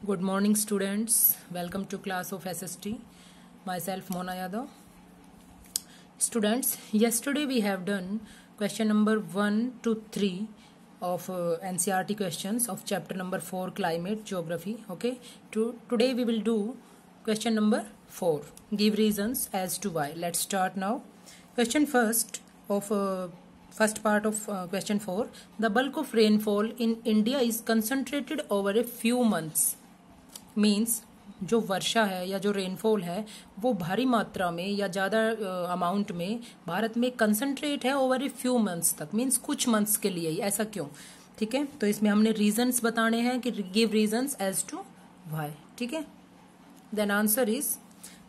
Good morning, students. Welcome to class of SST. Myself, Mona Yadav. Students, yesterday we have done question number 1 to 3 of NCERT questions of chapter number 4, Climate Geography. Okay. Today we will do question number 4. Give reasons as to why. Let's start now. Question first of first part of question 4. The bulk of rainfall in India is concentrated over a few months. Means जो वर्षा है या जो rainfall है वो भारी मात्रा में या ज़्यादा अमाउंट में भारत में कंसंट्रेट है ओवर ए फ्यू मंथ्स तक, मीन्स कुछ मंथ्स के लिए ही। ऐसा क्यों? ठीक है, तो इसमें हमने रीजंस बताने हैं कि give reasons as to why. ठीक है, then answer is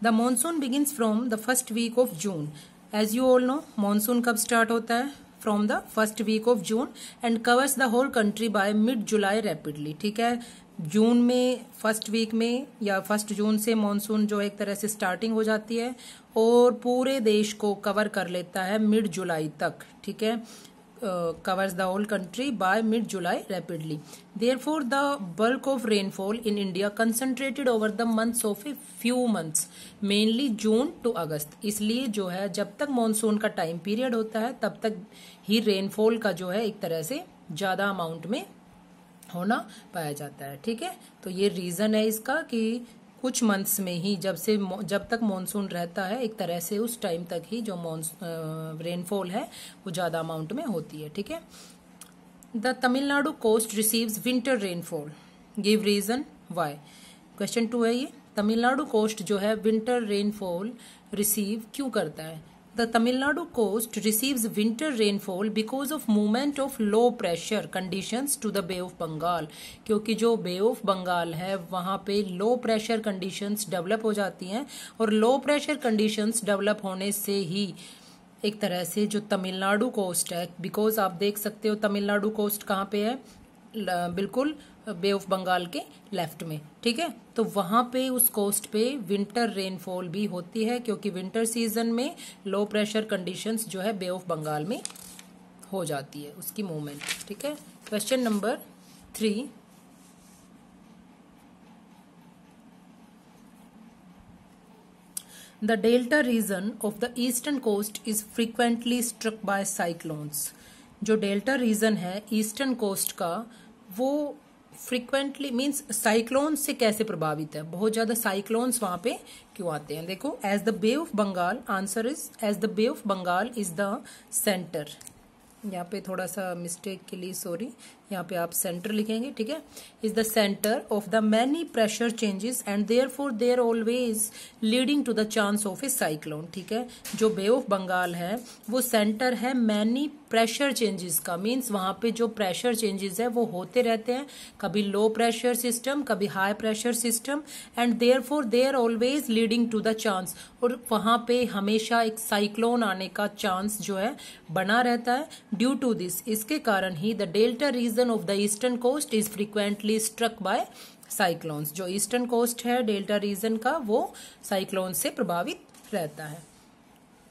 the monsoon begins from the first week of June. As you all know, monsoon कब स्टार्ट होता है? From the first week of June and covers the whole country by mid July rapidly. ठीक है, जून में first week में या first June से monsoon जो एक तरह से स्टार्टिंग हो जाती है और पूरे देश को कवर कर लेता है मिड जुलाई तक। ठीक है, covers the whole country by mid July rapidly. Therefore the bulk of rainfall in India concentrated over the months of a few months, mainly June to August. इसलिए जो है जब तक मॉनसून का टाइम पीरियड होता है तब तक ही रेनफॉल का जो है एक तरह से ज्यादा अमाउंट में होना पाया जाता है। ठीक है, तो ये रीजन है इसका कि कुछ मंथ्स में ही जब तक मॉनसून रहता है एक तरह से उस टाइम तक ही जो रेनफॉल है वो ज्यादा अमाउंट में होती है। ठीक है, the Tamil Nadu coast receives winter rainfall. Give reason why. Question 2 है ये, तमिलनाडु कोस्ट जो है विंटर रेनफॉल रिसीव क्यों करता है? The Tamil Nadu coast receives winter rainfall because of movement of low pressure conditions to the Bay of Bengal। क्योंकि जो बे of Bengal है वहां पे लो प्रेशर कंडीशंस डेवलप हो जाती हैं और लो प्रेशर कंडीशंस डेवलप होने से ही एक तरह से जो तमिलनाडु कोस्ट है, बिकॉज आप देख सकते हो तमिलनाडु कोस्ट कहाँ पे है, बिल्कुल बे ऑफ बंगाल के लेफ्ट में। ठीक है, तो वहां पे उस कोस्ट पे विंटर रेनफॉल भी होती है क्योंकि विंटर सीजन में लो प्रेशर कंडीशंस जो है बे ऑफ बंगाल में हो जाती है उसकी मूवमेंट। ठीक है, question number 3, the delta region of the eastern coast is frequently struck by cyclones. जो डेल्टा रीजन है ईस्टर्न कोस्ट का वो फ्रीक्वेंटली मीन्स साइक्लोन से कैसे प्रभावित है, बहुत ज्यादा साइक्लोन्स वहां पे क्यों आते हैं? देखो, as the bay of Bengal, answer is as the bay of Bengal is the centre. यहाँ पे थोड़ा सा मिस्टेक के लिए सॉरी, यहाँ पे आप सेंटर लिखेंगे। ठीक है, is the centre of the many pressure changes and therefore there always leading to the chance of a cyclone. ठीक है, जो बे ऑफ बंगाल है वो सेंटर है मैनी प्रेशर चेंजेस का, मीन्स वहां पे जो प्रेशर चेंजेस है वो होते रहते हैं, कभी लो प्रेशर सिस्टम कभी high pressure system, and therefore there always leading to the chance, और वहां पे हमेशा एक साइक्लोन आने का चांस जो है बना रहता है। ड्यू टू दिस, इसके कारण ही the delta region of the eastern coast is frequently struck by cyclones. जो ईस्टर्न कोस्ट है डेल्टा रीजन का वो साइक्लोन से प्रभावित रहता है।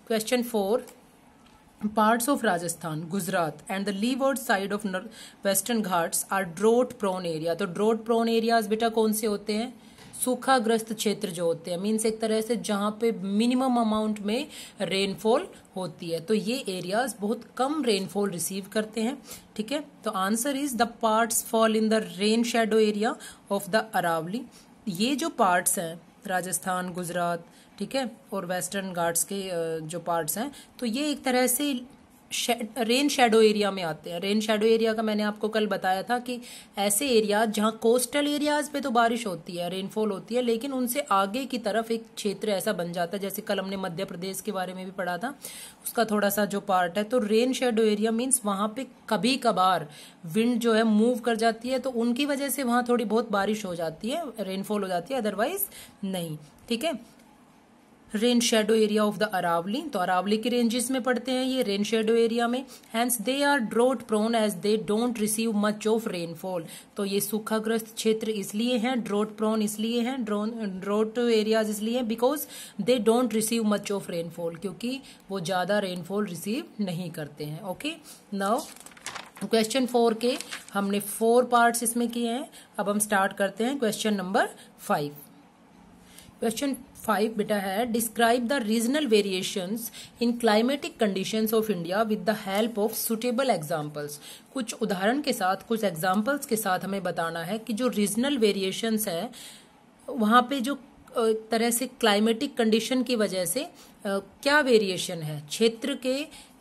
Question 4, parts of Rajasthan, Gujarat and the leeward side of western Ghats are drought prone area। तो drought prone areas बेटा कौन से होते हैं? सूखाग्रस्त क्षेत्र जो होते हैं, मीन्स एक तरह से जहां पे मिनिमम अमाउंट में रेनफॉल होती है, तो ये एरियाज बहुत कम रेनफॉल रिसीव करते हैं। ठीक है, तो answer is the parts fall in the rain shadow area of the Aravali. ये जो पार्ट्स हैं राजस्थान, गुजरात, ठीक है, और वेस्टर्न घाट्स के जो पार्ट्स हैं, तो ये एक तरह से रेन शेडो एरिया में आते हैं। रेन शेडो एरिया का मैंने आपको कल बताया था कि ऐसे एरिया जहां कोस्टल एरियाज पे तो बारिश होती है, रेनफॉल होती है, लेकिन उनसे आगे की तरफ एक क्षेत्र ऐसा बन जाता है, जैसे कल हमने मध्य प्रदेश के बारे में भी पढ़ा था, उसका थोड़ा सा जो पार्ट है। तो रेन शेडो एरिया मीन्स वहां पे कभी कभार विंड जो है मूव कर जाती है, तो उनकी वजह से वहां थोड़ी बहुत बारिश हो जाती है, रेनफॉल हो जाती है, अदरवाइज नहीं। ठीक है, rain shadow area of the Aravali, तो अरावली के रेंजेस में पड़ते हैं ये रेन शेडो एरिया में। Hence they are drought prone as they don't receive much of rainfall. तो ये सूखाग्रस्त क्षेत्र इसलिए हैं, ड्रॉट प्रोन इसलिए हैं, ड्रॉट एरियाज इसलिए because they don't receive much of rainfall, क्योंकि वो ज्यादा रेनफॉल रिसीव नहीं करते हैं। ओके, नाउ क्वेश्चन 4 के हमने 4 पार्ट्स इसमें किए हैं। अब हम स्टार्ट करते हैं क्वेश्चन नंबर 5। क्वेश्चन 5 बेटा है, describe the regional variations in climatic conditions of India with the help of suitable examples. कुछ उदाहरण के साथ, कुछ एग्जांपल्स के साथ हमें बताना है कि जो रीजनल वेरिएशंस है वहां पे जो तरह से क्लाइमेटिक कंडीशन की वजह से क्या वेरिएशन है, क्षेत्र के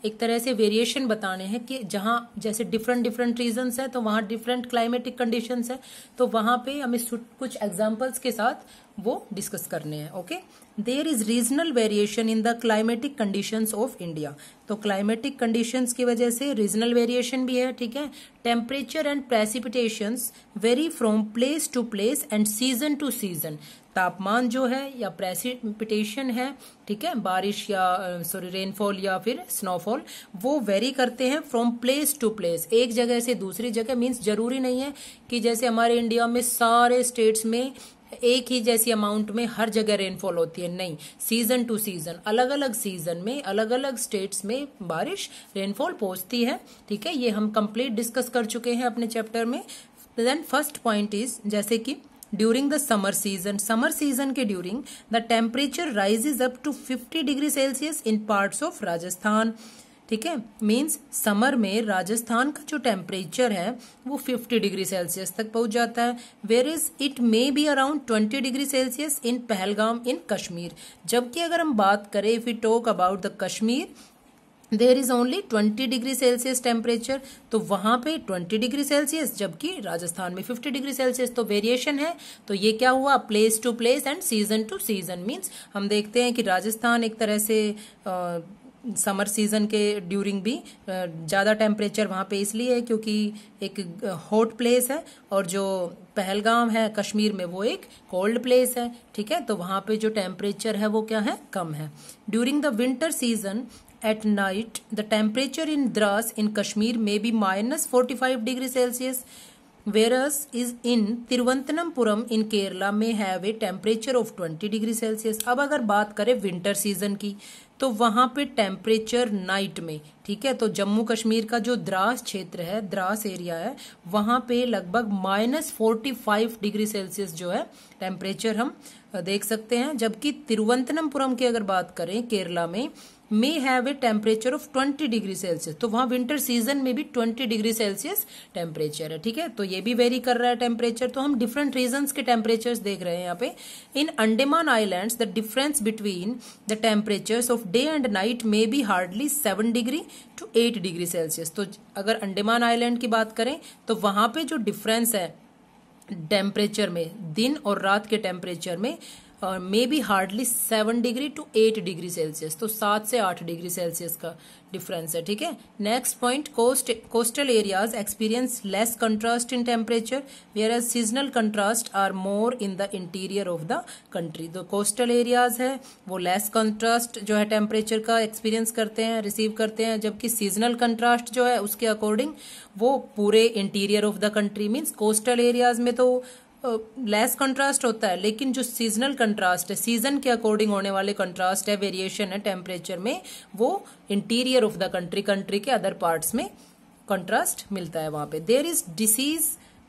एक तरह से वेरिएशन बताने हैं कि जहां जैसे डिफरेंट डिफरेंट रीजन्स है तो वहां डिफरेंट क्लाइमेटिक कंडीशंस है, तो वहां पे हमें कुछ एग्जांपल्स के साथ वो डिस्कस करने हैं। Okay, there is regional variation in the climatic conditions of India. तो क्लाइमेटिक कंडीशंस की वजह से रीजनल वेरिएशन भी है। ठीक है, temperature and precipitations vary from place to place and season to season. तापमान जो है या प्रेसिपिटेशन है, ठीक है, बारिश या रेनफॉल या फिर स्नोफॉल, वो वेरी करते हैं फ्रॉम प्लेस टू प्लेस, एक जगह से दूसरी जगह। मीन्स जरूरी नहीं है कि जैसे हमारे इंडिया में सारे स्टेट्स में एक ही जैसी अमाउंट में हर जगह रेनफॉल होती है, नहीं, सीजन टू सीजन, अलग अलग सीजन में अलग अलग स्टेट्स में बारिश रेनफॉल पहुंचती है। ठीक है, ये हम कंप्लीट डिस्कस कर चुके हैं अपने चैप्टर में। देन फर्स्ट पॉइंट इज, जैसे कि ड्यूरिंग द समर सीजन के during the temperature rises up to 50 degree Celsius in parts of Rajasthan. ठीक है, मीन्स समर में राजस्थान का जो टेम्परेचर है वो 50 डिग्री सेल्सियस तक पहुंच जाता है। Where is it may be around 20 degree Celsius in Pahalgam in Kashmir. जबकि अगर हम बात करें, if we talk about the Kashmir, there is only 20 degree Celsius temperature, तो वहां पे 20 डिग्री सेल्सियस, जबकि राजस्थान में 50 डिग्री सेल्सियस। तो वेरिएशन है, तो ये क्या हुआ, place to place and season to season. Means हम देखते हैं कि राजस्थान एक तरह से समर सीजन के ड्यूरिंग भी ज्यादा टेम्परेचर वहां पे इसलिए है क्योंकि एक हॉट प्लेस है, और जो पहलगाम है कश्मीर में वो एक कोल्ड प्लेस है। ठीक है, तो वहां पे जो टेम्परेचर है वो क्या है, कम है। During the winter season at night the temperature in Dras in Kashmir may be minus 45 degree Celsius, whereas is in Thiruvananthapuram in Kerala may have a temperature of 20 degree Celsius। अब अगर बात करें winter season की, तो वहां पे temperature night में, ठीक है, तो जम्मू कश्मीर का जो द्रास क्षेत्र है, द्रास एरिया है, वहां पे लगभग -45 डिग्री सेल्सियस जो है टेम्परेचर हम देख सकते हैं। जबकि तिरुवनंतपुरम की अगर बात करें केरला में, may have a temperature of 20 degree Celsius, तो वहां विंटर सीजन में भी 20 डिग्री सेल्सियस टेम्परेचर है। ठीक है, तो ये भी वेरी कर रहा है टेम्परेचर। तो हम डिफरेंट रीजन्स के टेम्परेचर्स देख रहे हैं यहाँ पे। In Andaman islands the difference between the temperatures of day and night may be hardly 7 degree to 8 degree Celsius. तो अगर अंडमान आइलैंड की बात करें तो वहां पे जो डिफरेंस है टेम्परेचर में, दिन और रात के टेम्परेचर में, may be hardly 7 degree to 8 degree Celsius, तो 7 से 8 डिग्री सेल्सियस का डिफरेंस है। ठीक है, next point, coastal areas experience less contrast in temperature, whereas seasonal contrast are more in the interior of the country. तो coastal areas है वो less contrast जो है टेम्परेचर का एक्सपीरियंस करते हैं, रिसीव करते हैं, जबकि सीजनल कंट्रास्ट जो है उसके अकॉर्डिंग वो पूरे interior of the country. Means coastal areas में तो लेस कंट्रास्ट होता है, लेकिन जो सीजनल कंट्रास्ट है, सीजन के अकॉर्डिंग होने वाले कंट्रास्ट है, वेरिएशन है टेम्परेचर में, वो interior of the country, country के अदर पार्ट्स में कंट्रास्ट मिलता है वहां पे। There is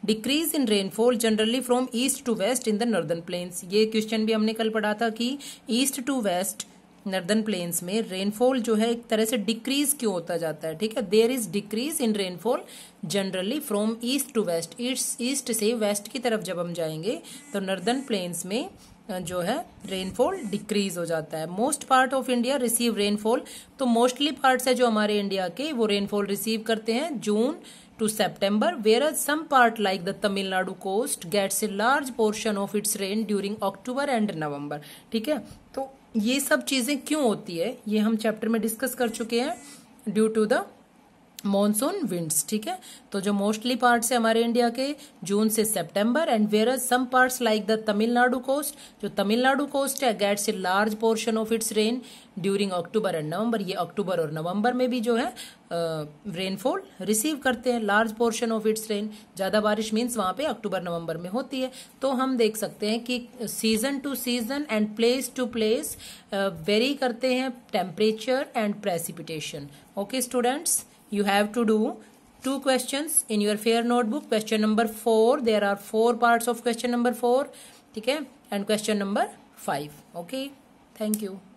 decrease in rainfall generally from east to west in the northern plains. ये क्वेश्चन भी हमने कल पढ़ा था कि east to west northern plains में रेनफॉल जो है एक तरह से डिक्रीज क्यों होता जाता है। ठीक है, there is decrease in rainfall generally from east to west, east से वेस्ट की तरफ जब हम जाएंगे तो नॉर्दर्न प्लेन्स में जो है रेनफॉल डिक्रीज हो जाता है। Most part of India receive rainfall, तो मोस्टली पार्ट्स है जो हमारे इंडिया के वो रेनफॉल रिसीव करते हैं जून to September, whereas some part like the Tamil Nadu coast gets a large portion of its rain during October and November। ठीक है, तो ये सब चीजें क्यों होती है ये हम चैप्टर में डिस्कस कर चुके हैं, due to the monsoon winds. ठीक है, तो जो मोस्टली पार्ट्स है हमारे इंडिया के जून से सितंबर, and where some parts like the Tamil Nadu coast, जो तमिलनाडु कोस्ट है gets a large portion of its rain during October and November. ये अक्टूबर और नवंबर में भी जो है रेनफॉल रिसीव करते हैं, large portion of its rain. ज्यादा बारिश मीन्स वहां पे अक्टूबर नवंबर में होती है। तो हम देख सकते हैं कि season to season and place to place vary करते हैं temperature and precipitation. Okay students, you have to do 2 questions in your fair notebook. Question number 4, there are 4 parts of question number 4, ठीक है, and question number 5. Okay, thank you.